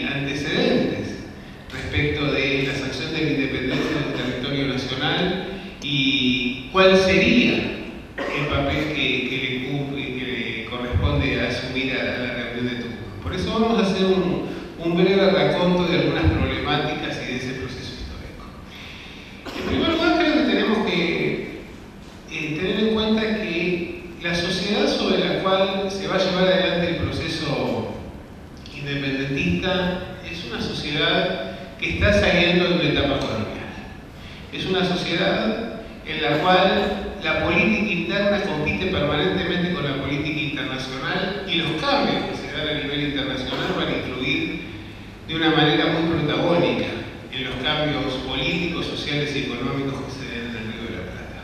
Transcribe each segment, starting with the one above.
hay antecedentes respecto de la sanción de la independencia del territorio nacional y cuál sería el papel que le corresponde asumir a la reunión de Tucumán. Por eso vamos a hacer un breve raconto de algunas problemáticas y de ese proceso histórico. En primer lugar, creo que tenemos que tener en cuenta que la sociedad sobre la cual se va a llevar adelante el proceso independentista es una sociedad que está saliendo de una etapa colonial. Es una sociedad en la cual la política interna compite permanentemente con la política internacional y los cambios que se dan a nivel internacional van a influir de una manera muy protagónica en los cambios políticos, sociales y económicos que se den en el Río de la Plata.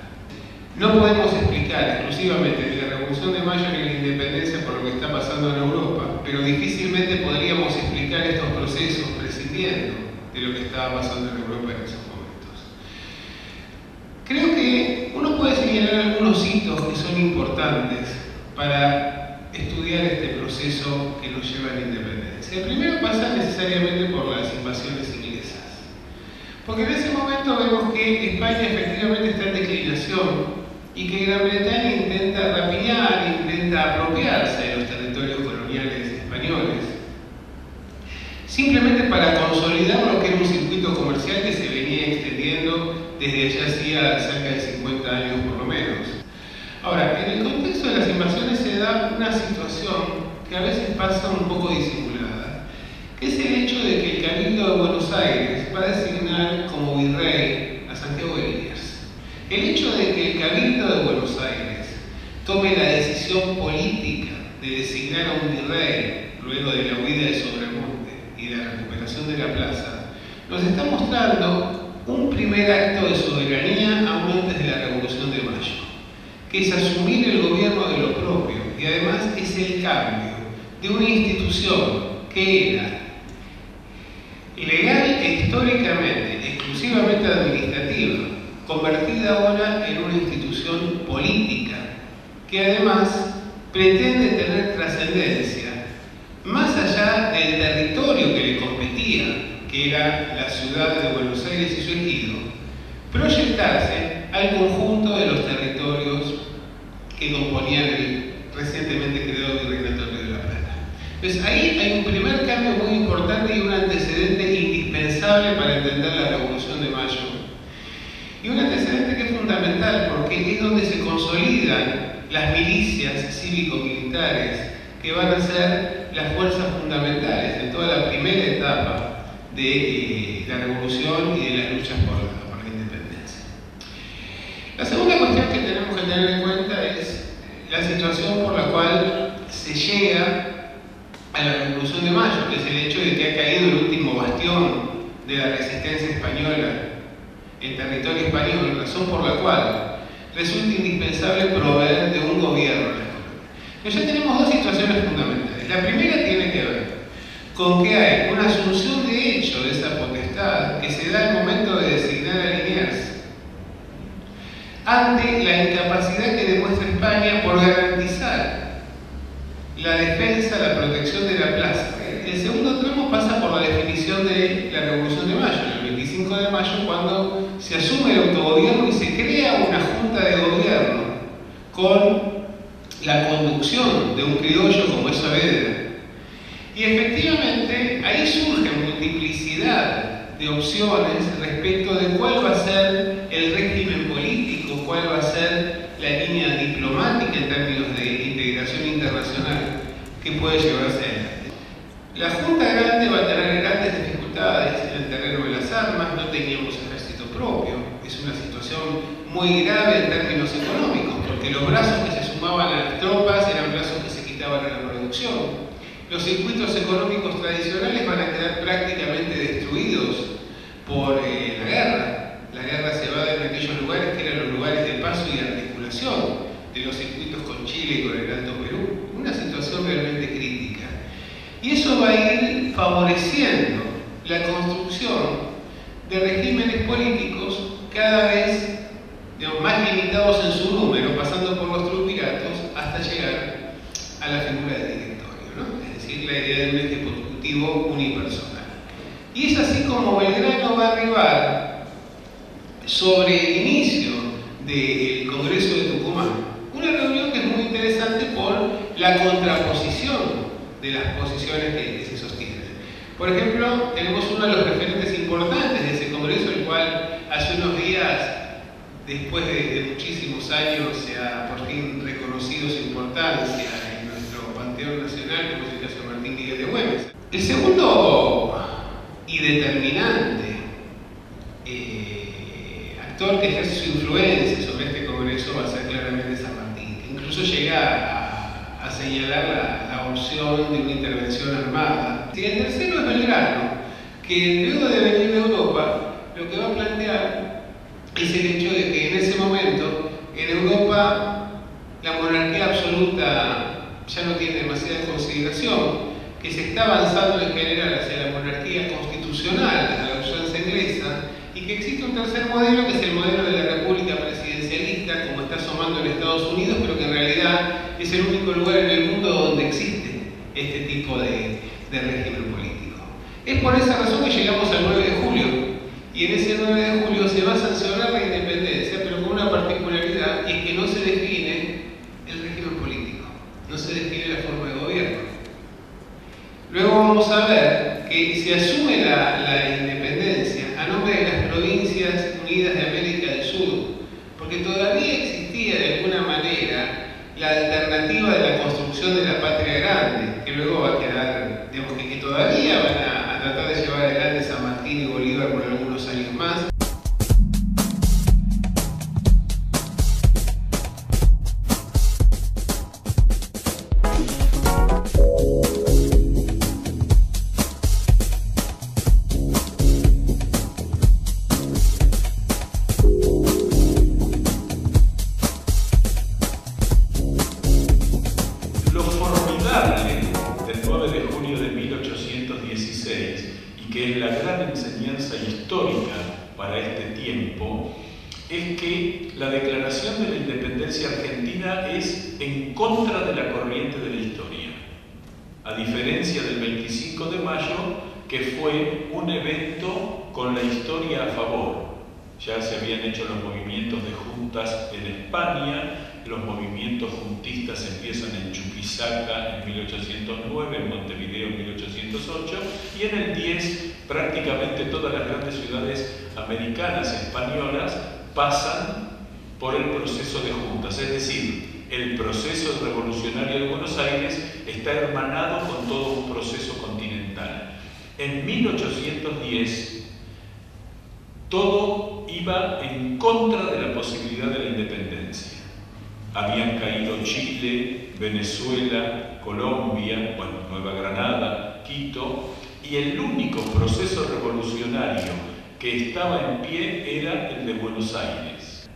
No podemos explicar exclusivamente ni la Revolución de Mayo ni la independencia por lo que está pasando en Europa, pero difícilmente podríamos explicar estos procesos prescindiendo de lo que estaba pasando en Europa en esos momentos. Creo que uno puede señalar algunos hitos que son importantes para estudiar este proceso que nos lleva a la independencia. El primero pasa necesariamente por las invasiones inglesas, porque en ese momento vemos que España efectivamente está en declinación y que Gran Bretaña intenta rapiñar, intenta apropiarse de los territorios coloniales españoles, simplemente para consolidar lo que era un circuito comercial que se venía extendiendo desde allá hacía cerca de 50 años por lo menos. Ahora, en el contexto de las invasiones se da una situación que a veces pasa un poco disimulada, que es el hecho de que el Cabildo de Buenos Aires va a designar como virrey a Santiago de Liniers. El hecho de que el Cabildo de Buenos Aires tome la decisión política de designar a un virrey luego de la huida de Sobremonte y de la recuperación de la plaza, nos está mostrando un primer acto de soberanía aún antes de la Revolución de Mayo, que es asumir el gobierno de lo propio y además es el cambio de una institución que era legal e históricamente, exclusivamente administrativa, convertida ahora en una institución política que además pretende tener trascendencia más allá del territorio que le competía, que era la ciudad de Buenos Aires y su ejido, proyectarse al conjunto de los territorios que componían el recientemente creado Virreinato de la Plata. Entonces ahí hay un primer cambio muy importante y un antecedente indispensable para entender la Revolución de Mayo. Y un antecedente que es fundamental porque es donde se consolidan las milicias cívico-militares que van a ser las fuerzas fundamentales de toda la primera etapa de la revolución y de las luchas por la independencia. La segunda cuestión que tenemos que tener en cuenta es la situación por la cual se llega a la Revolución de Mayo, que es el hecho de que ha caído el último bastión de la resistencia española en territorio español, razón por la cual resulta indispensable proveer de un gobierno en la colonia. Pero ya tenemos dos situaciones fundamentales. La primera tiene que ver con que hay una asunción de hecho de esa potestad que se da al momento de designar a Liniers ante la incapacidad que demuestra España por garantizar la defensa, la protección de la plaza. El segundo tramo pasa por la definición de la Revolución de Mayo, el 25 de mayo, cuando se asume el autogobierno y se crea una junta de gobierno con la conducción de un criollo como es Saavedra. Y efectivamente ahí surge multiplicidad de opciones respecto de cuál va a ser el régimen político, cuál va a ser la línea diplomática en términos de integración internacional que puede llevarse adelante. La Junta Grande va a tener grandes dificultades en el terreno de las armas, no teníamos ejército propio, es una situación muy grave en términos económicos, porque los brazos que se sumaban a las tropas eran brazos que se quitaban a la producción. Los circuitos económicos tradicionales van a quedar prácticamente destruidos por la guerra. La guerra se va en aquellos lugares que eran los lugares de paso y de articulación de los circuitos con Chile y con el Alto Perú. Una situación realmente crítica. Y eso va a ir favoreciendo la construcción de regímenes políticos cada vez más limitados en su número, pasando por los triunviratos hasta llegar a la figura del directorio, ¿no? Es decir, la idea de un ejecutivo unipersonal. personal. Y es así como Belgrano va a arribar sobre el inicio del Congreso de Tucumán. Una reunión que es muy interesante por la contraposición de las posiciones que se sostienen. Por ejemplo, tenemos uno de los referentes importantes de ese Congreso, el cual hace unos días, después de muchísimos años, se ha por fin reconocido su importancia en nuestro panteón nacional, como es el caso de Martín Miguel de Güemes. El segundo y determinante actor que ejerce su influencia sobre este Congreso va a ser claramente San Martín, que incluso llega a señalar la opción de una intervención armada. Y el tercero es Belgrano, que luego de venir de Europa, lo que va a plantear es el hecho de que en ese momento, en Europa, la monarquía absoluta ya no tiene demasiada consideración, que se está avanzando en general hacia la monarquía constitucional, a la usanza inglesa, y que existe un tercer modelo, que es el modelo de la república presidencialista, como está asomando en Estados Unidos, pero que en realidad es el único lugar en el mundo donde existe este tipo de régimen político. Es por esa razón que llegamos al 9 de julio, y en ese 9 de julio se va a sancionar la independencia, pero con una particularidad, y es que no se define el régimen político, no se define la forma de gobierno. Luego vamos a ver que se asume la independencia a nombre de las Provincias Unidas de América del Sur, porque todavía existía de alguna manera la alternativa de la construcción de la patria grande, que luego va a quedar, digamos que todavía van a tratar de llevar adelante San Martín y Bolívar por algunos años más. Es que la declaración de la independencia argentina es en contra de la corriente de la historia, a diferencia del 25 de mayo, que fue un evento con la historia a favor. Ya se habían hecho los movimientos de juntas en España, los movimientos juntistas empiezan en Chuquisaca en 1809, en Montevideo en 1808, y en el 10 prácticamente todas las grandes ciudades americanas, españolas, pasan por el proceso de juntas, es decir, el proceso revolucionario de Buenos Aires está hermanado con todo un proceso continental. En 1810 todo iba en contra de la posibilidad de la independencia. Habían caído Chile, Venezuela, Colombia, Nueva Granada, Quito, y el único proceso revolucionario que estaba en pie era el de Buenos Aires.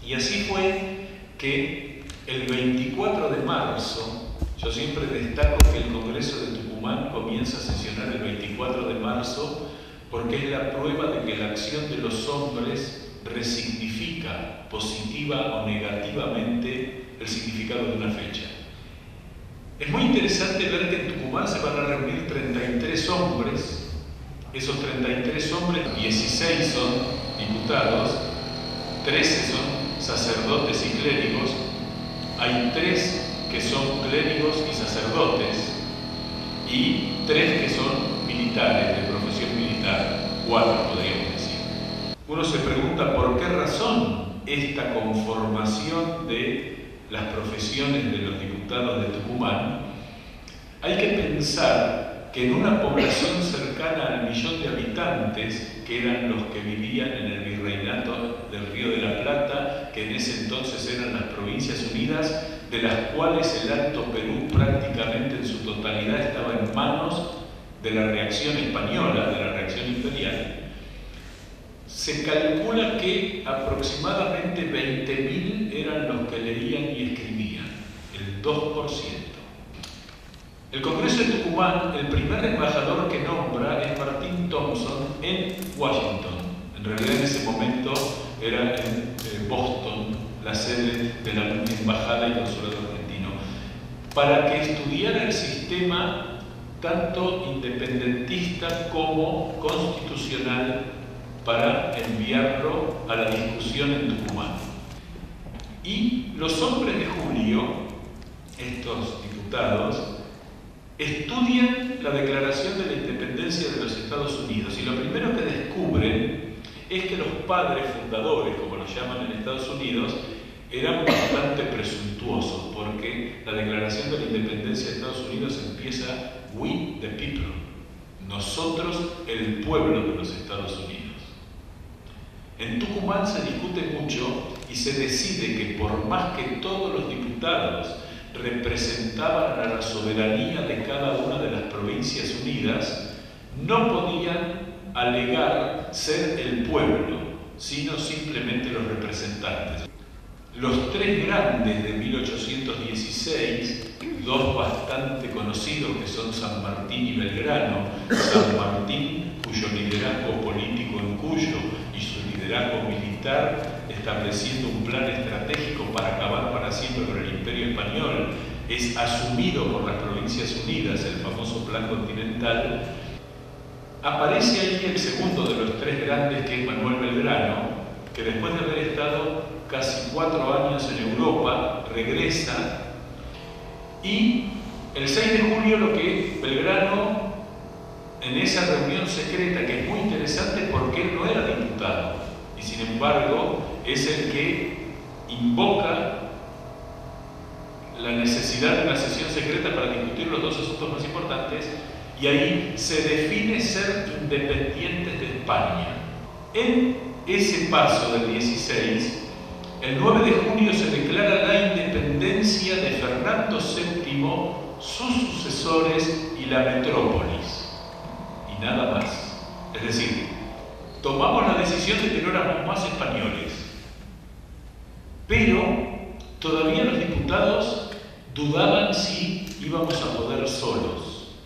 Y así fue que el 24 de marzo, yo siempre destaco que el Congreso de Tucumán comienza a sesionar el 24 de marzo porque es la prueba de que la acción de los hombres resignifica positiva o negativamente el significado de una fecha. Es muy interesante ver que en Tucumán se van a reunir 33 hombres. Esos 33 hombres, 16 son diputados, 13 son sacerdotes y clérigos, hay 3 que son clérigos y sacerdotes, y 3 que son militares, de profesión militar, 4 podríamos decir. Uno se pregunta por qué razón esta conformación de las profesiones de los diputados de Tucumán. Hay que pensar que en una población cercana al 1.000.000 de habitantes, que eran los que vivían en el virreinato del Río de la Plata, que en ese entonces eran las Provincias Unidas, de las cuales el Alto Perú prácticamente en su totalidad estaba en manos de la reacción española, de la reacción imperial, se calcula que aproximadamente 20.000 eran los que leían y escribían, el 2%. El Congreso de Tucumán, el primer embajador que nombra es Martín Thompson en Washington. En realidad en ese momento era en Boston, la sede de la Embajada y Consulado Argentino, para que estudiara el sistema tanto independentista como constitucional, para enviarlo a la discusión en Tucumán. Y los hombres de Julio, estos diputados, estudian la Declaración de la Independencia de los Estados Unidos y lo primero que descubren es que los padres fundadores, como los llaman en Estados Unidos, eran bastante presuntuosos, porque la Declaración de la Independencia de Estados Unidos empieza "We the people", nosotros el pueblo de los Estados Unidos. En Tucumán se discute mucho y se decide que por más que todos los diputados representaban a la soberanía de cada una de las provincias unidas, no podían alegar ser el pueblo, sino simplemente los representantes. Los tres grandes de 1816, dos bastante conocidos que son San Martín y Belgrano, San Martín, cuyo liderazgo político en Cuyo y su liderazgo militar, estableciendo un plan estratégico para acabar para siempre con el Imperio Español, es asumido por las Provincias Unidas, el famoso Plan Continental. Aparece ahí el segundo de los tres grandes, que es Manuel Belgrano, que después de haber estado casi 4 años en Europa, regresa, y el 6 de julio lo que Belgrano, en esa reunión secreta, que es muy interesante porque él no era diputado, y sin embargo es el que invoca la necesidad de una sesión secreta para discutir los dos asuntos más importantes, y ahí se define ser independientes de España. En ese paso del 16, el 9 de junio se declara la independencia de Fernando VII, sus sucesores y la metrópolis. Y nada más. Es decir, tomamos la decisión de que no éramos más españoles. Pero todavía los diputados dudaban si íbamos a poder solos.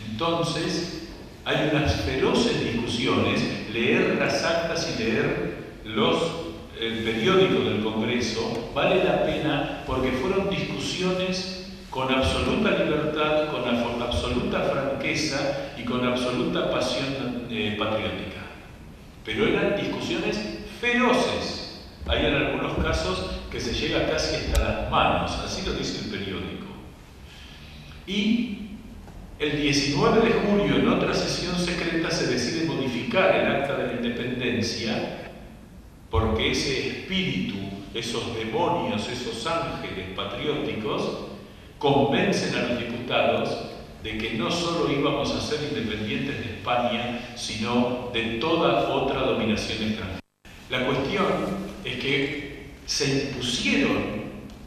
Entonces, hay unas feroces discusiones, leer las actas y leer el periódico del Congreso vale la pena, porque fueron discusiones con absoluta libertad, con absoluta franqueza y con absoluta pasión patriótica. Pero eran discusiones feroces. Hay en algunos casos que se llega casi hasta las manos, así lo dice el periódico. Y el 19 de julio, en otra sesión secreta, se decide modificar el Acta de la Independencia, porque ese espíritu, esos demonios, esos ángeles patrióticos, convencen a los diputados de que no solo íbamos a ser independientes de España, sino de toda otra dominación extranjera. La cuestión es que se impusieron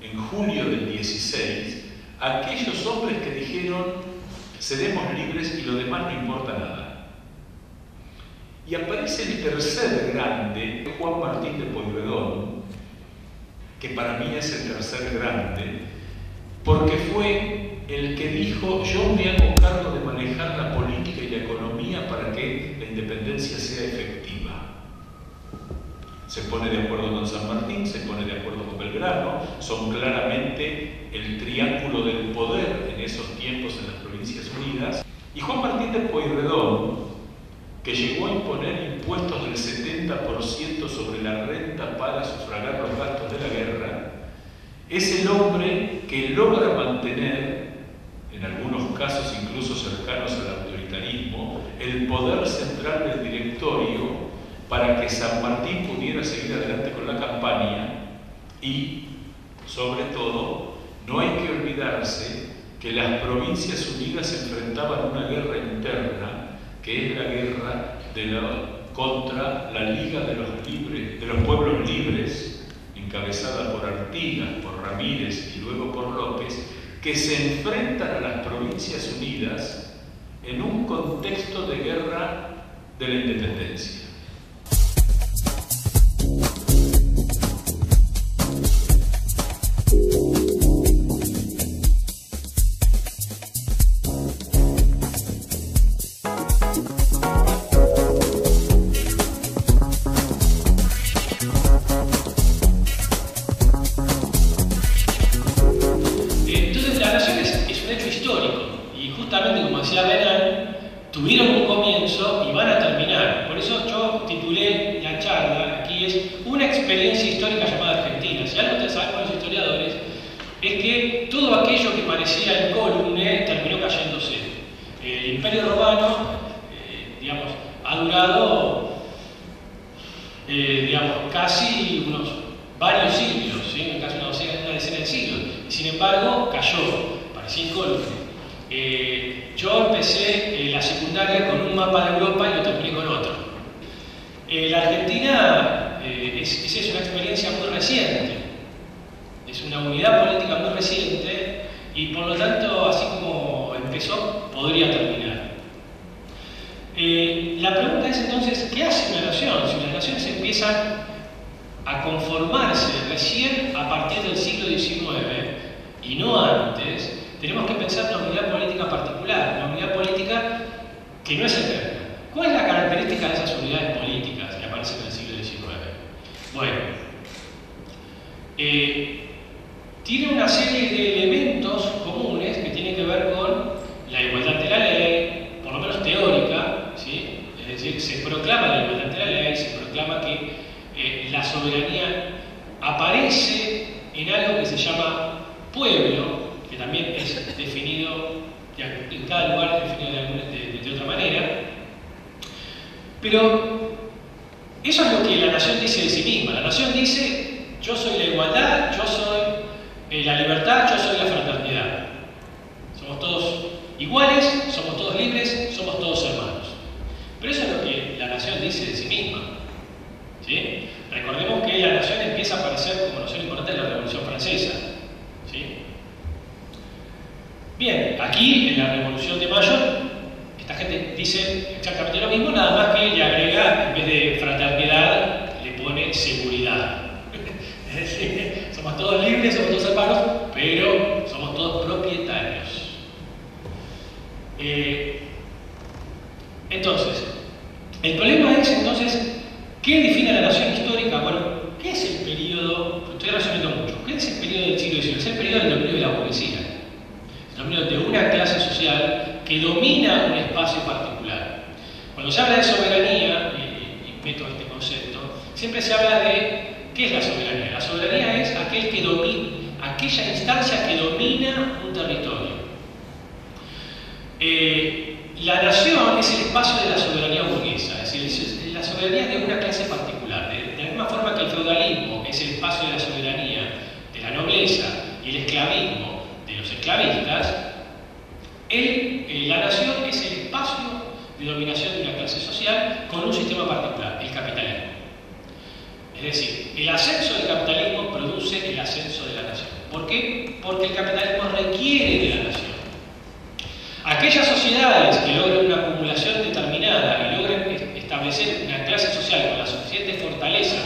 en julio del 16 aquellos hombres que dijeron: seremos libres y lo demás no importa nada. Y aparece el tercer grande, Juan Martín de Pueyrredón, que para mí es el tercer grande, porque fue el que dijo: yo me hago cargo de manejar la política y la economía para que la independencia sea efectiva. Se pone de acuerdo con San Martín, se pone de acuerdo con Belgrano, son claramente el triángulo del poder en esos tiempos en las Provincias Unidas. Y Juan Martín de Pueyrredón, que llegó a imponer impuestos del 70% sobre la renta para sufragar los gastos de la guerra, es el hombre que logra mantener, en algunos casos incluso cercanos al autoritarismo, el poder central del directorio para que San Martín pudiera seguir adelante con la campaña. Y, sobre todo, no hay que olvidarse que las Provincias Unidas enfrentaban una guerra interna, que es la guerra contra la Liga de los Pueblos Libres, encabezada por Artigas, por Ramírez y luego por López, que se enfrentan a las Provincias Unidas en un contexto de guerra de la independencia. Justamente comienzo y van a terminar. Por eso yo titulé la charla, aquí es una experiencia histórica llamada Argentina. Si algo te saben los historiadores, es que todo aquello que parecía incólume terminó cayéndose. El Imperio Romano, digamos, ha durado, casi varios siglos, ¿sí? Casi una decena de siglos, y sin embargo cayó, parecía incólume. Yo empecé la secundaria con un mapa de Europa y lo terminé con otro. La Argentina es una experiencia muy reciente, es una unidad política muy reciente y por lo tanto, así como empezó, podría terminar. La pregunta es entonces, ¿qué hace una nación? Si las naciones empiezan a conformarse recién a partir del siglo XIX y no antes, tenemos que pensar en una unidad política particular, una unidad política que no es eterna. ¿Cuál es la característica de esas unidades políticas que aparecen en el siglo XIX? Bueno, tiene una serie de elementos comunes que tienen que ver con la igualdad ante la ley, por lo menos teórica, ¿sí? Es decir, se proclama la igualdad ante la ley, se proclama que la soberanía aparece en algo que se llama pueblo, que también es definido, en cada lugar es definido de otra manera, pero eso es lo que la nación dice de sí misma. La nación dice, yo soy la igualdad, yo soy la libertad, yo soy la fraternidad. Somos todos iguales, somos todos libres, somos todos hermanos. Pero eso es lo que la nación dice de sí misma, ¿sí? Recordemos que la nación empieza a aparecer como noción importante en la Revolución Francesa, ¿sí? Bien, aquí en la Revolución de Mayo, esta gente dice exactamente lo mismo, nada más que le agrega, en vez de fraternidad, le pone seguridad. Es decir, somos todos libres, somos todos hermanos, pero somos todos propietarios. Entonces, el problema es entonces, ¿qué define la nación histórica? Bueno, ¿qué es el periodo? Estoy resumiendo mucho. ¿Qué es el periodo del siglo XIX? Es el periodo del dominio de la burguesía. El dominio de una clase social que domina un espacio particular. Cuando se habla de soberanía, y meto este concepto, siempre se habla de ¿qué es la soberanía? La soberanía es aquella instancia que domina un territorio. La nación es el espacio de la soberanía burguesa, es decir, es la soberanía de una clase particular. De la misma forma que el feudalismo es el espacio de la soberanía de la nobleza y el esclavismo de los esclavistas, la nación es el espacio de dominación de una clase social con un sistema particular, el capitalismo. Es decir, el ascenso del capitalismo produce el ascenso de la nación. ¿Por qué? Porque el capitalismo requiere de la nación. Aquellas sociedades que logran una acumulación determinada y logran establecer una clase social con la suficiente fortaleza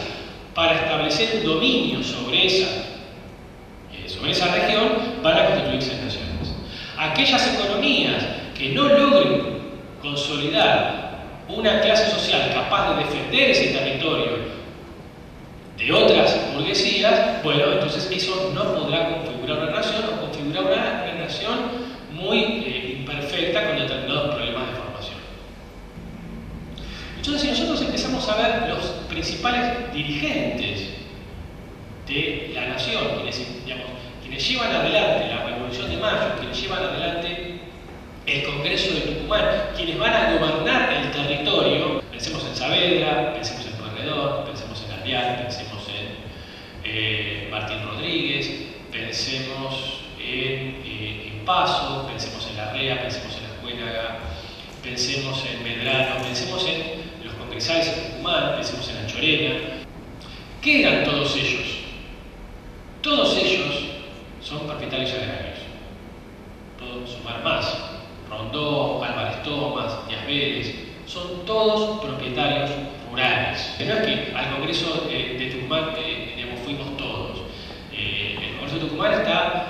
para establecer un dominio sobre esa región, van a constituirse en naciones. Aquellas economías que no logren consolidar una clase social capaz de defender ese territorio de otras burguesías, bueno, entonces eso no podrá configurar una nación o configurar una nación muy imperfecta con determinados problemas de formación. Entonces, si nosotros empezamos a ver los principales dirigentes de la nación, quienes llevan adelante la Revolución de Mayo, quienes llevan adelante el Congreso de Tucumán, quienes van a gobernar el territorio, pensemos en Saavedra, pensemos en Pueyrredón, pensemos en Alvear, pensemos en Martín Rodríguez, pensemos en Paso, pensemos en Larrea, pensemos en Ascuénaga, pensemos en Medrano, pensemos en los congresales de Tucumán, pensemos en Anchorena. ¿Qué eran todos ellos? Todos ellos son propietarios agrarios. Puedo sumar más. Rondó, Álvarez Thomas, Díaz Vélez, son todos propietarios rurales. No es que al Congreso de Tucumán fuimos todos. El Congreso de Tucumán está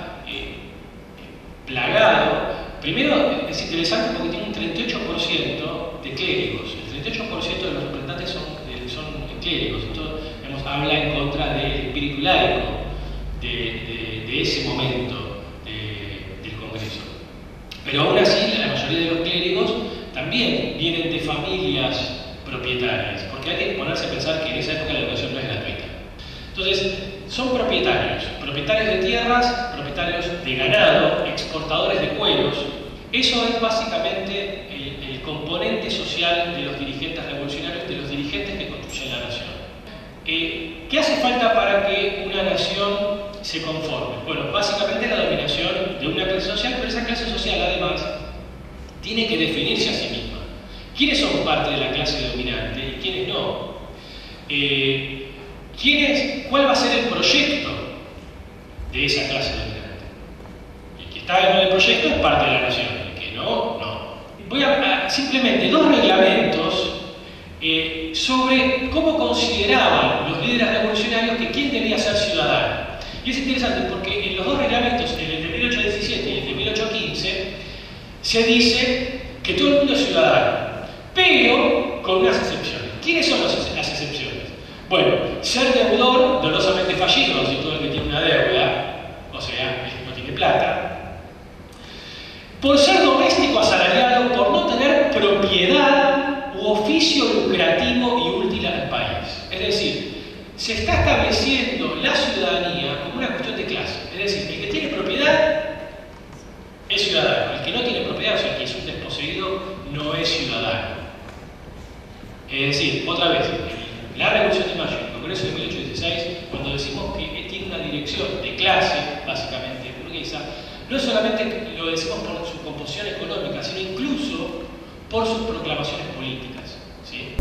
plagado. Primero, es interesante porque tiene un 38% de clérigos. El 38% de los representantes son clérigos. Esto habla en contra del espíritu laico de ese momento del Congreso. Pero aún así, la mayoría de los clérigos también vienen de familias propietarias, porque hay que ponerse a pensar que en esa época la educación no es gratuita. Entonces, son propietarios de tierras, propietarios de ganado, exportadores de cueros. Eso es básicamente el componente social de los dirigentes revolucionarios, de los dirigentes que construyen la nación. ¿Qué hace falta para que una nación se conforme? Bueno, básicamente la dominación de una clase social, pero esa clase social además tiene que definirse a sí misma. ¿Quiénes son parte de la clase dominante y quiénes no? ¿Cuál va a ser el proyecto de esa clase dominante? El que está en el proyecto es parte de la nación, el que no, no. Voy a simplemente dos reglamentos sobre cómo consideraban los líderes revolucionarios que quién debía ser ciudadano. Y es interesante porque en los dos reglamentos, en el de 1817 y el de 1815, se dice que todo el mundo es ciudadano, pero con unas excepciones. ¿Quiénes son las excepciones? Bueno, ser deudor, dolosamente fallido, si todo el que tiene una deuda, o sea, no tiene plata. Por ser doméstico asalariado, por no tener propiedad u oficio lucrativo y útil al país. Es decir, se está estableciendo la ciudadanía como una cuestión de clase. Es decir, el que tiene propiedad es ciudadano. El que no tiene propiedad, o sea, el que es un desposeído, no es ciudadano. Es decir, otra vez, la Revolución de Mayo, el Congreso de 1816, cuando decimos que tiene una dirección de clase, básicamente burguesa, no solamente lo decimos por su composición económica, sino incluso por sus proclamaciones políticas. ¿Sí?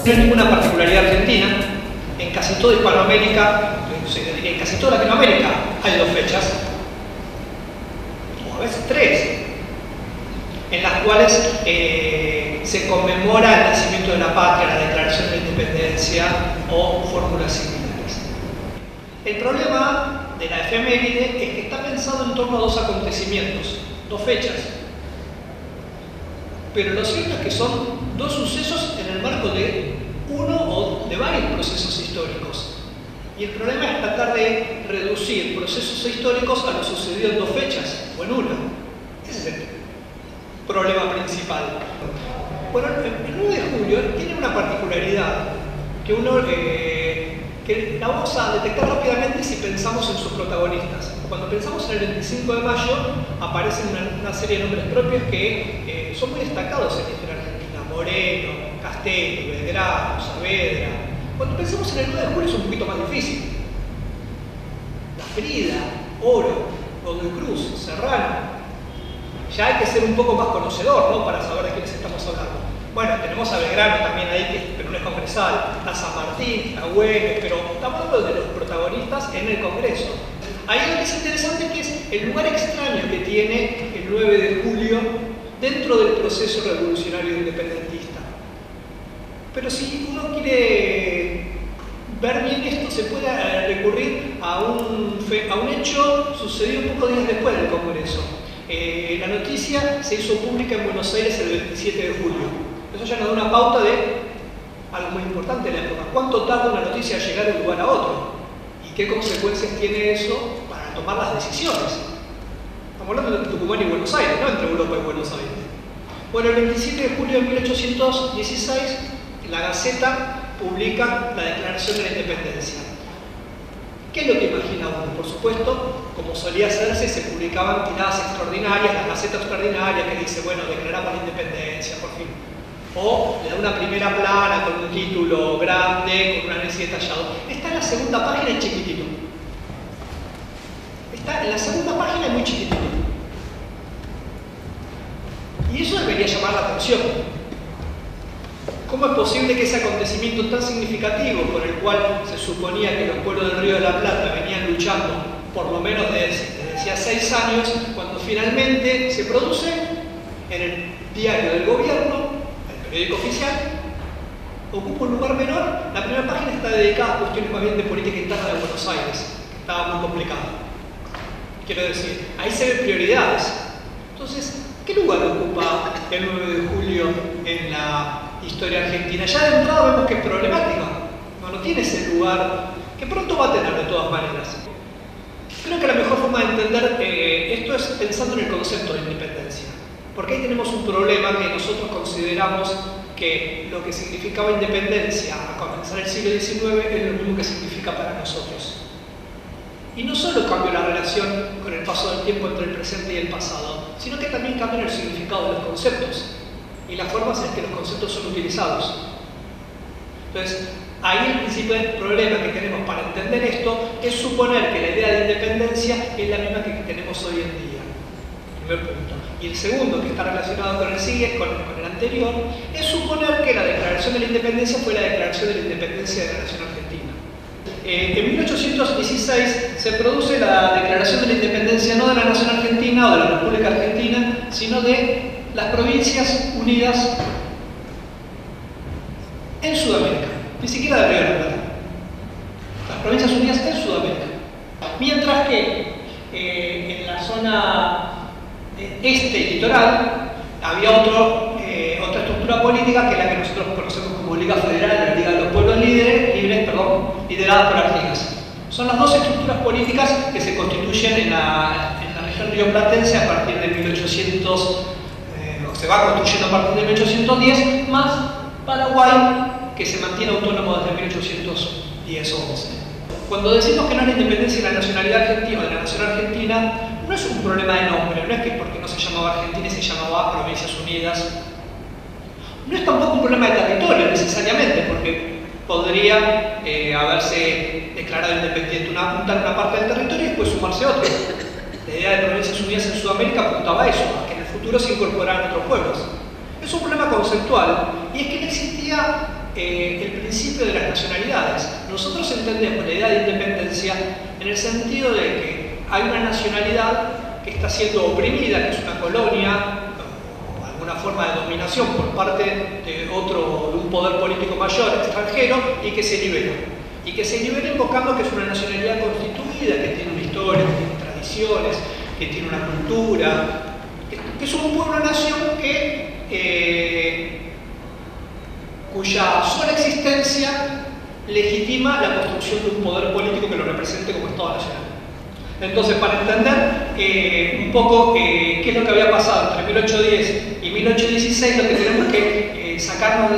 No hay ninguna particularidad argentina. En casi toda Hispanoamérica, en casi toda Latinoamérica hay dos fechas, o a veces tres, en las cuales se conmemora el nacimiento de la patria, la declaración de la independencia o fórmulas similares. El problema de la efeméride es que está pensado en torno a dos acontecimientos, dos fechas. Pero lo cierto es que son dos sucesos en el marco de uno o de varios procesos históricos. Y el problema es tratar de reducir procesos históricos a lo sucedido en dos fechas o en una. Ese es el problema principal. Bueno, el 9 de julio tiene una particularidad que la vamos a detectar rápidamente si pensamos en sus protagonistas. Cuando pensamos en el 25 de mayo, aparecen una serie de nombres propios que son muy destacados en la historia argentina. Moreno, Castelli, Belgrano, Saavedra. Cuando pensamos en el 9 de julio es un poquito más difícil. La Frida, Oro, Godoy Cruz, Serrano. Ya hay que ser un poco más conocedor, ¿no?, para saber de quiénes estamos hablando. Bueno, tenemos a Belgrano también ahí, pero no es congresal. Está San Martín, está Güemes, pero estamos hablando de los protagonistas en el Congreso. Ahí lo que es interesante que es el lugar extraño que tiene el 9 de julio dentro del proceso revolucionario independentista. Pero si uno quiere ver bien esto, se puede recurrir a un hecho sucedido un poco días después del Congreso. La noticia se hizo pública en Buenos Aires el 27 de julio. Eso ya nos da una pauta de algo muy importante en la época. ¿Cuánto tarda una noticia en llegar de un lugar a otro? ¿Y qué consecuencias tiene eso para tomar las decisiones? Estamos hablando de Tucumán y Buenos Aires, no entre Europa y Buenos Aires. Bueno, el 27 de julio de 1816, la Gaceta publica la Declaración de la Independencia. ¿Qué es lo que imagina uno? Por supuesto, como solía hacerse, se publicaban tiradas extraordinarias, la Gaceta extraordinaria que dice, bueno, declaramos la independencia, por fin. O le da una primera plana con un título grande, con un análisis detallado. Está en la segunda página en chiquitito. Está en la segunda página muy chiquitito. Y eso debería llamar la atención. ¿Cómo es posible que ese acontecimiento tan significativo, por el cual se suponía que los pueblos del Río de la Plata venían luchando por lo menos desde hacía 6 años, cuando finalmente se produce en el diario del gobierno, el periódico oficial, ocupa un lugar menor? La primera página está dedicada a cuestiones más bien de política interna de Buenos Aires, que estaba muy complicada. Quiero decir, ahí se ven prioridades. Entonces, ¿qué lugar ocupa el 9 de julio en la historia argentina? Ya de entrada vemos que es problemática. No tiene ese lugar que pronto va a tener de todas maneras. Creo que la mejor forma de entender esto es pensando en el concepto de independencia. Porque ahí tenemos un problema que nosotros consideramos que lo que significaba independencia a comenzar el siglo XIX es lo mismo que significa para nosotros. Y no solo cambia la relación con el paso del tiempo entre el presente y el pasado, sino que también cambia el significado de los conceptos y las formas en que los conceptos son utilizados. Entonces, ahí el principal problema que tenemos para entender esto es suponer que la idea de independencia es la misma que tenemos hoy en día. Primer punto. Y el segundo, que está relacionado con el anterior, es suponer que la declaración de la independencia fue la declaración de la independencia de la nación argentina. En 1816 se produce la declaración de la independencia no de la nación argentina o de la República Argentina, sino de las Provincias Unidas en Sudamérica, ni siquiera de Río de la Plata. Las Provincias Unidas en Sudamérica. Mientras que en la zona este litoral había otra estructura política que es la que nosotros conocemos como Liga Federal, la Liga de los Pueblos Libres, liderada por Artigas. Son las dos estructuras políticas que se constituyen en la región rioplatense a partir de 1800, o se va construyendo a partir de 1810, más Paraguay, que se mantiene autónomo desde 1810 o 11. Cuando decimos que no es la independencia de la nacionalidad argentina o de la nación argentina, no es un problema de nombre, no es que porque no se llamaba Argentina y se llamaba Provincias Unidas. No es tampoco un problema de territorio necesariamente, porque podría haberse declarado independiente una parte del territorio y después sumarse otra. La idea de Provincias Unidas en Sudamérica apuntaba a eso, a que en el futuro se incorporaran otros pueblos. Es un problema conceptual, y es que no existía el principio de las nacionalidades. Nosotros entendemos la idea de independencia en el sentido de que hay una nacionalidad que está siendo oprimida, que es una colonia o alguna forma de dominación por parte de un poder político mayor extranjero, y que se libera. Y que se libera invocando que es una nacionalidad constituida, que tiene una historia, que tiene tradiciones, que tiene una cultura, que es un pueblo-nación cuya sola existencia legitima la construcción de un poder político que lo represente como Estado nacional. Entonces, para entender un poco qué es lo que había pasado entre 1810 y 1816, lo que tenemos que sacarnos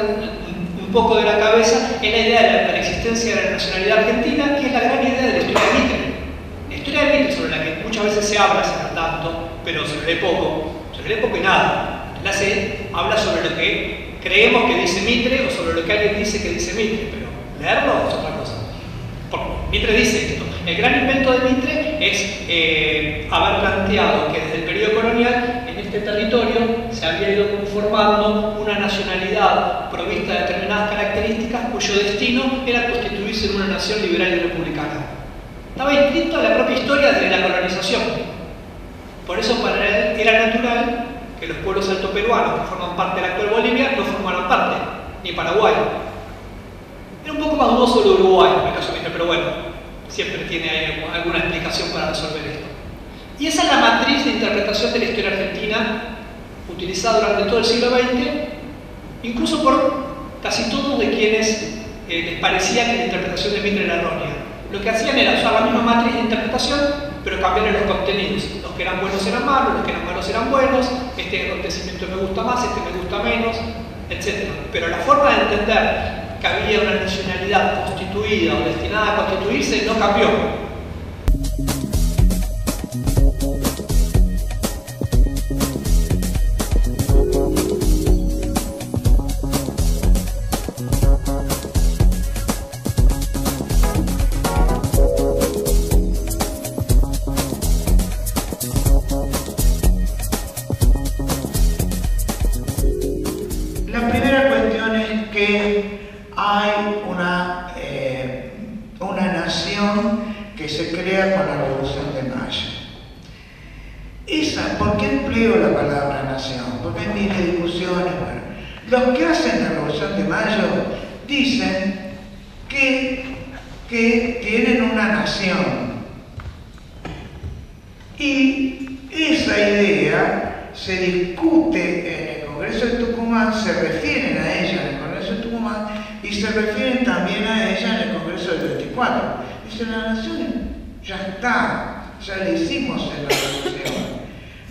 un poco de la cabeza es la idea de la existencia de la nacionalidad argentina, que es la gran idea de la historia de Mitre. La historia de Mitre, sobre la que muchas veces se habla, se da tanto, pero se lee poco y nada. Habla sobre lo que creemos que dice Mitre o sobre lo que alguien dice que dice Mitre, pero leerlo es otra cosa. Porque Mitre dice esto. El gran invento de Mitre es haber planteado que desde el periodo colonial en este territorio se había ido conformando una nacionalidad provista de determinadas características cuyo destino era constituirse en una nación liberal y republicana. Estaba inscrito en la propia historia de la colonización. Por eso para él era natural que los pueblos altoperuanos que forman parte de la actual Bolivia no formaran parte, ni Paraguay. Era un poco más dudoso lo de Uruguay, en el caso de Mitre, pero bueno, siempre tiene alguna explicación para resolver esto. Y esa es la matriz de interpretación de la historia argentina utilizada durante todo el siglo XX, incluso por casi todos de quienes les parecía que la interpretación de Mitre era errónea. Lo que hacían era usar la misma matriz de interpretación, pero cambiar los contenidos. Los que eran buenos eran malos, los que eran malos eran buenos, este acontecimiento me gusta más, este me gusta menos, etc. Pero la forma de entender que había una nacionalidad constituida o destinada a constituirse no cambió. La primera cuestión es que hay una nación que se crea con la Revolución de Mayo. ¿Por qué empleo la palabra nación? Porque hay miles de discusiones. Bueno, los que hacen la Revolución de Mayo dicen que tienen una nación Y esa idea se discute en el Congreso de Tucumán, se refieren a ella en el Congreso de Tucumán y se refieren también a ella en el Congreso del 24. Dice, la nación ya está, ya la hicimos en la revolución.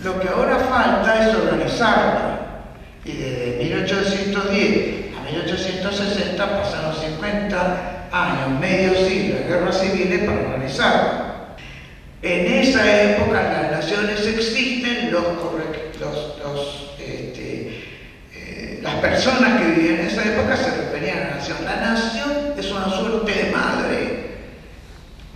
Lo que ahora falta es organizarla. Y desde 1810 a 1860 pasaron 50 años, medio siglo de guerras civiles para organizarla. En esa época las naciones existen, las personas que vivían en esa época se referían a la nación. La nación es una suerte de madre.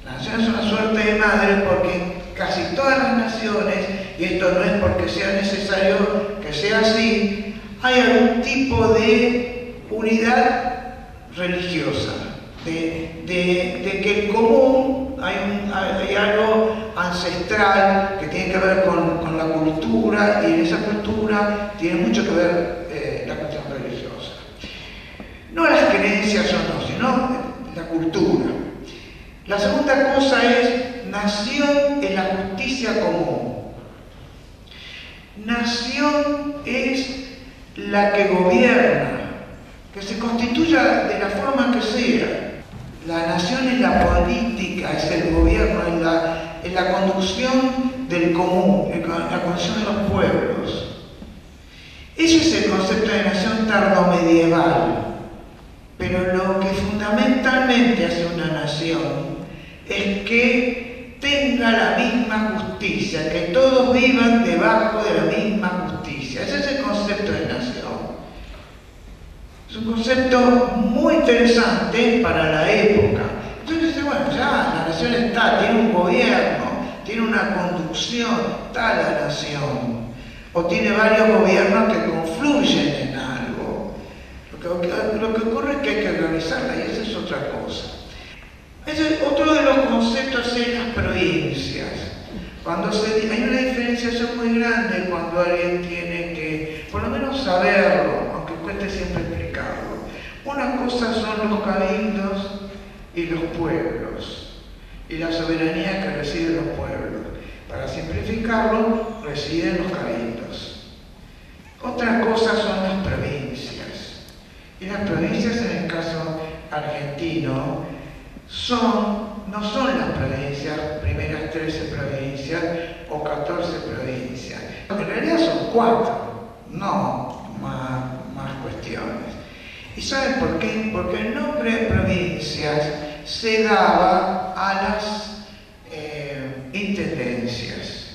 La nación es una suerte de madre porque casi todas las naciones, y esto no es porque sea necesario que sea así, hay algún tipo de unidad religiosa, de que en común hay algo ancestral que tiene que ver con la cultura, y en esa cultura tiene mucho que ver la cuestión religiosa. No las creencias o no, sino la cultura. La segunda cosa es nación en la justicia común. Nación es la que gobierna, que se constituya de la forma que sea. La nación es la política, es el gobierno, es la conducción del común, la conducción de los pueblos. Ese es el concepto de nación tardomedieval. Pero lo que fundamentalmente hace una nación es que tenga la misma justicia, que todos vivan debajo de la misma justicia. Ese es el concepto de nación. Es un concepto muy interesante para la época. Entonces dice, bueno, ya la nación está, tiene un gobierno, tiene una conducción, está la nación. O tiene varios gobiernos que confluyen en algo. Lo que ocurre es que hay que organizarla y esa es otra cosa. Otro de los conceptos es las provincias. Hay una diferenciación muy grande cuando alguien tiene que, por lo menos saberlo, aunque cueste siempre explicarlo. Una cosa son los cabildos y los pueblos, y la soberanía que reciben los pueblos. Para simplificarlo, residen los cabildos. Otra cosa son las provincias. Y las provincias, en el caso argentino, no son las provincias, primeras 13 provincias o 14 provincias. En realidad son 4, no más cuestiones. ¿Y saben por qué? Porque el nombre de provincias se daba a las intendencias.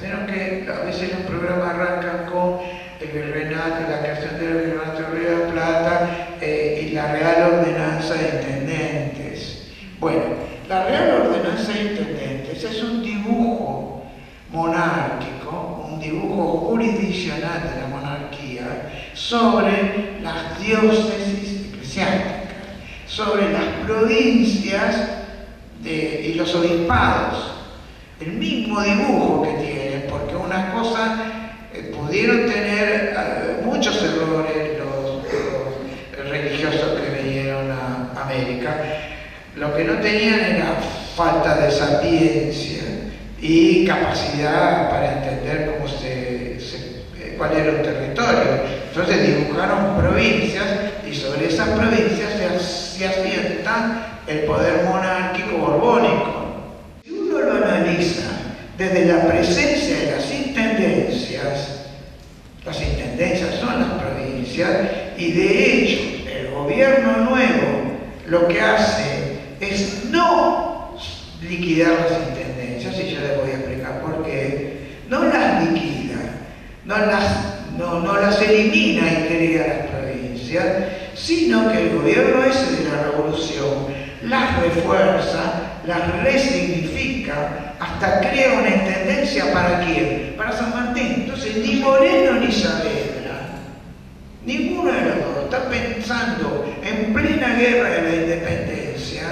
Vieron que a veces los programas arrancan con el virreinato, la creación del virreinato de Río de Plata y la Real Ordenanza de Intendentes. Bueno, la Real Ordenanza de Intendentes es un dibujo monárquico, un dibujo jurisdiccional de la monarquía sobre las diócesis eclesiásticas, sobre las provincias y los obispados. El mismo dibujo que tienen, porque una cosa pudieron tener muchos errores los religiosos que vinieron a América. Lo que no tenían era falta de sapiencia y capacidad para entender cuál era un territorio. Entonces dibujaron provincias y sobre esas provincias se asienta el poder monárquico borbónico. Si uno lo analiza desde la presencia de las intendencias son las provincias, y de hecho el gobierno nuevo lo que hace es no liquidar las intendencias, y yo les voy a explicar por qué. No las liquida, no las elimina y crea las provincias, sino que el gobierno ese de la revolución las refuerza, las resignifica, hasta crea una intendencia ¿para quién? Para San Martín. Entonces ni Moreno ni Saavedra, ninguno de los dos está pensando en plena guerra de la independencia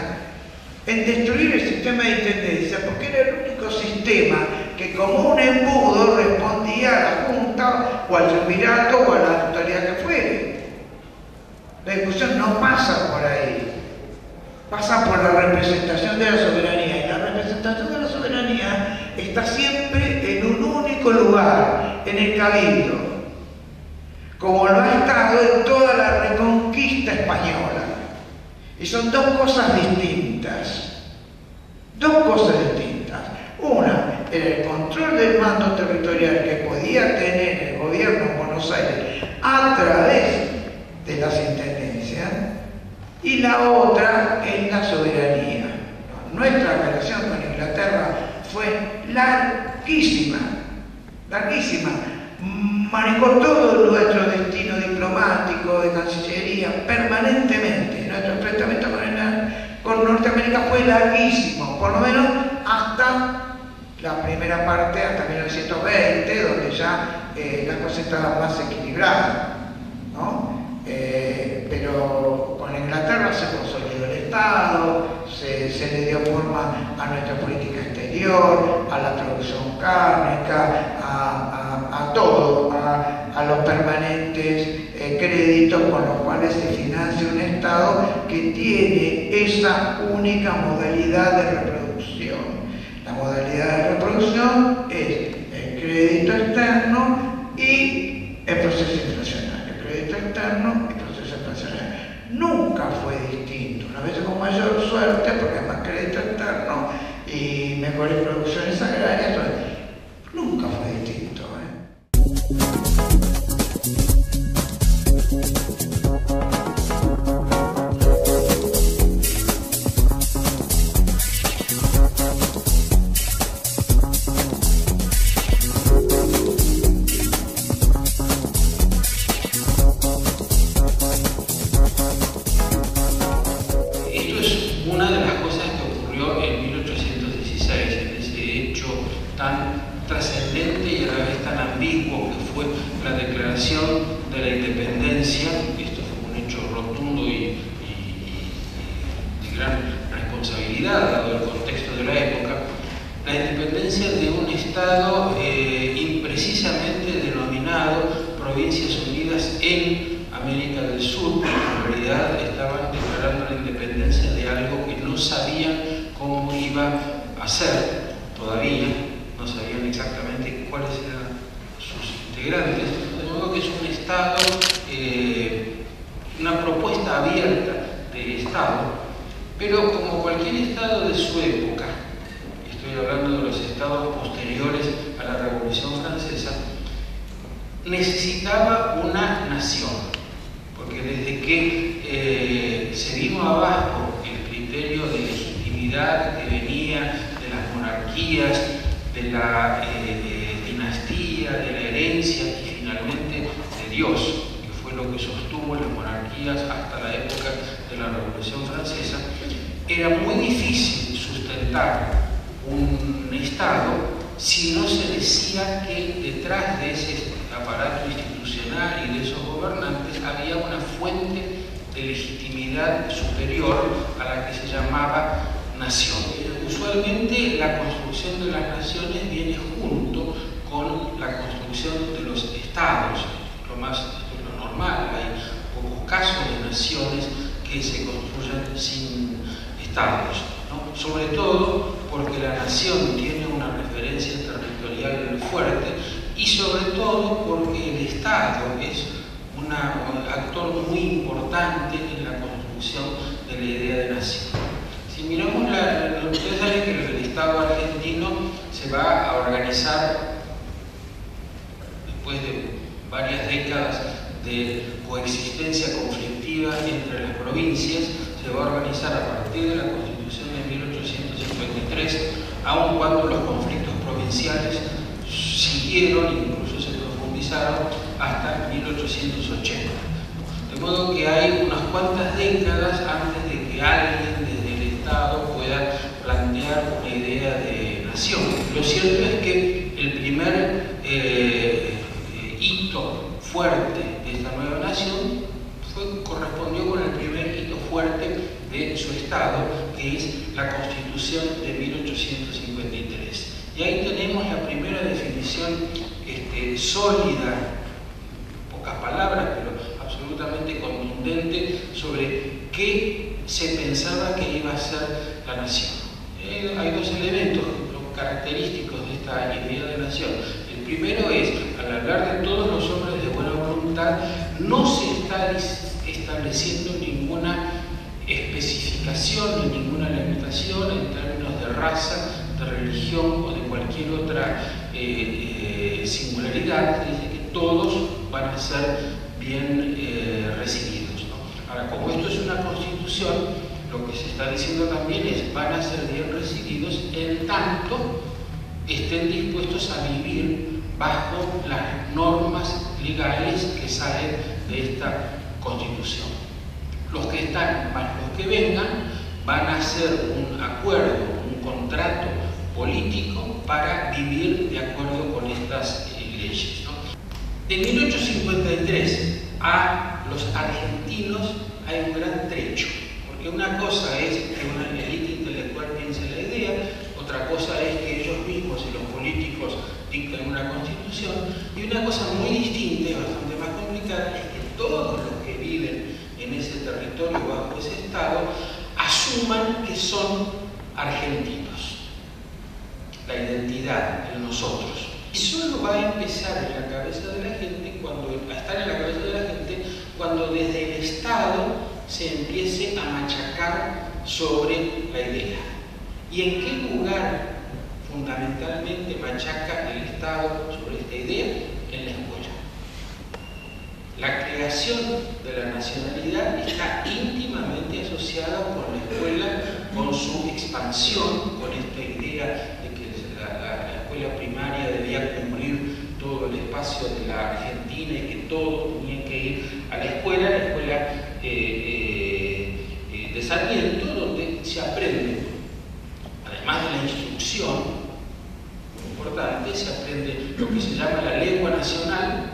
en destruir el sistema de intendencia, porque era el único sistema que como un embudo respondía a la Junta o al triunvirato o a la autoridad que fuere. La discusión no pasa por ahí, pasa por la representación de la soberanía, y la representación de la soberanía está siempre en un único lugar, en el Cabildo, como lo ha estado en toda la Reconquista española. Y son dos cosas distintas. Dos cosas distintas. Una, el control del mando territorial que podía tener el gobierno en Buenos Aires a través de las intendencias, y la otra es la soberanía. Nuestra relación con Inglaterra fue larguísima, larguísima. Manejó todo nuestro destino diplomático, de cancillería, permanentemente. Nuestro enfrentamiento con Norteamérica fue larguísimo, por lo menos hasta la primera parte, hasta 1920, donde ya la cosa estaba más equilibrada, ¿no? Pero con Inglaterra se consolidó el Estado, se le dio forma a nuestra política exterior, a la producción cárnica, a todo, a los permanentes créditos con los cuales se financia un Estado que tiene esa única modalidad de reproducción. La modalidad de reproducción es el crédito externo y el proceso inflacionario. El crédito externo y el proceso inflacionario. Nunca fue distinto, una vez con mayor suerte, porque hay más crédito externo y mejores producciones agrarias, nunca fue distinto. necesitaba una nación, porque desde que se vino abajo el criterio de legitimidad que venía de las monarquías, de la dinastía, de la herencia y finalmente de Dios, que fue lo que sostuvo las monarquías hasta la época de la Revolución Francesa, era muy difícil sustentar un Estado si no se decía que detrás de ese aparato institucional y de esos gobernantes había una fuente de legitimidad superior a la que se llamaba nación. Usualmente la construcción de las naciones viene junto con la construcción de los estados. Esto es lo normal, hay pocos casos de naciones que se construyan sin estados, ¿no? Sobre todo porque la nación tiene una referencia territorial muy fuerte y sobre todo porque el Estado es un actor muy importante en la construcción de la idea de nación. Si miramos, ustedes saben que el Estado argentino se va a organizar después de varias décadas de coexistencia conflictiva entre las provincias, se va a organizar a partir de la Constitución de 1853, aun cuando los conflictos provinciales siguieron e incluso se profundizaron hasta 1880. De modo que hay unas cuantas décadas antes de que alguien desde el Estado pueda plantear una idea de nación. Lo cierto es que el primer hito fuerte de esta nueva nación correspondió con el primer hito fuerte de su Estado, que es la Constitución de 1853. Y ahí tenemos la primera definición sólida, pocas palabras, pero absolutamente contundente, sobre qué se pensaba que iba a ser la nación. Hay dos elementos característicos de esta idea de nación. El primero es, al hablar de todos los hombres de buena voluntad, no se está estableciendo ninguna especificación ni ninguna limitación en términos de raza, de religión o de cualquier otra singularidad. Dice que todos van a ser bien recibidos, ¿no? Ahora, como esto es una constitución, lo que se está diciendo también es van a ser bien recibidos en tanto estén dispuestos a vivir bajo las normas legales que salen de esta Constitución. Los que están más los que vengan van a hacer un acuerdo, un contrato político para vivir de acuerdo con estas leyes, ¿no? De 1853 a los argentinos hay un gran trecho, porque una cosa es que una élite intelectual piense la idea, otra cosa es que ellos mismos y los políticos dicten una constitución, y una cosa muy distinta y bastante más complicada es que todos los que viven en ese territorio bajo ese estado asuman que son argentinos. La identidad, el nosotros. Y solo va a empezar en la cabeza de la gente, a estar en la cabeza de la gente, cuando desde el Estado se empiece a machacar sobre la idea. ¿Y en qué lugar fundamentalmente machaca el Estado sobre esta idea? En la escuela. La creación de la nacionalidad está íntimamente asociada con la escuela, con su expansión, con esta idea de que la escuela primaria debía cubrir todo el espacio de la Argentina y que todos tenían que ir a la escuela de Sarmiento, donde se aprende, además de la instrucción, muy importante, se aprende lo que se llama la lengua nacional.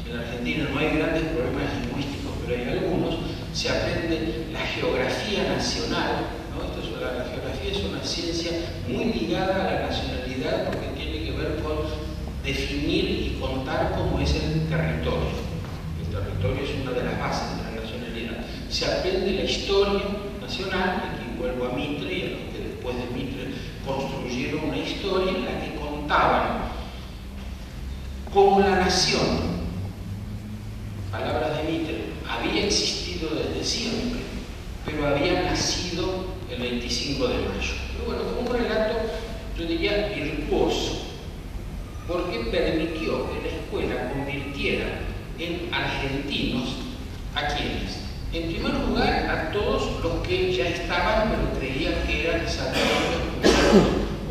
En Argentina no hay grandes problemas lingüísticos, pero hay algunos. Se aprende la geografía nacional, ¿no? La geografía es una ciencia muy ligada a la nacionalidad porque tiene que ver con definir y contar cómo es el territorio. El territorio es una de las bases de la nacionalidad. Se aprende la historia nacional, y aquí vuelvo a Mitre y a los que después de Mitre construyeron una historia en la que contaban cómo la nación, palabras de Mitre, había existido desde siempre, pero había nacido el 25 de mayo. Pero bueno, fue un relato, yo diría, virtuoso, porque permitió que la escuela convirtiera en argentinos a quienes. En primer lugar, a todos los que ya estaban, pero creían que eran salteños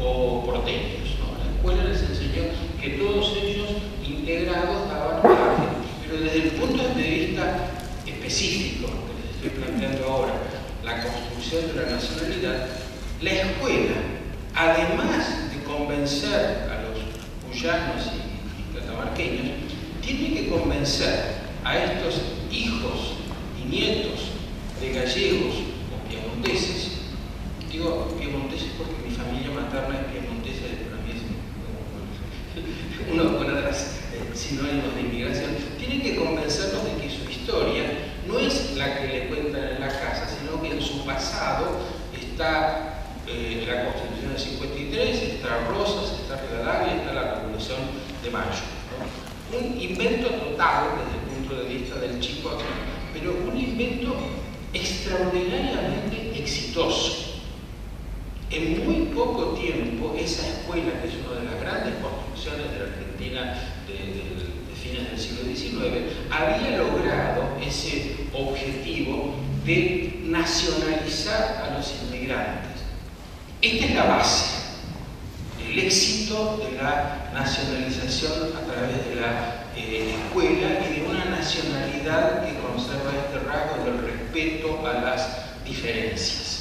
o porteños, ¿no? La escuela les enseñó que todos ellos integrados daban a Argentina. Pero desde el punto de vista específico, que les estoy planteando ahora, la construcción de la nacionalidad, la escuela, además de convencer a los cuyanos y catamarqueños, tiene que convencer a estos hijos y nietos de gallegos o piemonteses. Digo piemonteses porque mi familia materna es piemontesa, para mí es una de las sinónimos de inmigración. Tienen que convencerlos de que su historia no es la que le cuentan en la casa, sino que en su pasado está la Constitución del 53, está Rosas, está Rivadavia, está la Revolución de Mayo, ¿no? Un invento total desde el punto de vista del chico acá, pero un invento extraordinariamente exitoso. En muy poco tiempo, esa escuela, que es una de las grandes construcciones de la Argentina de fines del siglo XIX, había logrado ese objetivo de nacionalizar a los inmigrantes. Esta es la base, el éxito de la nacionalización a través de la escuela y de una nacionalidad que conserva este rasgo del respeto a las diferencias.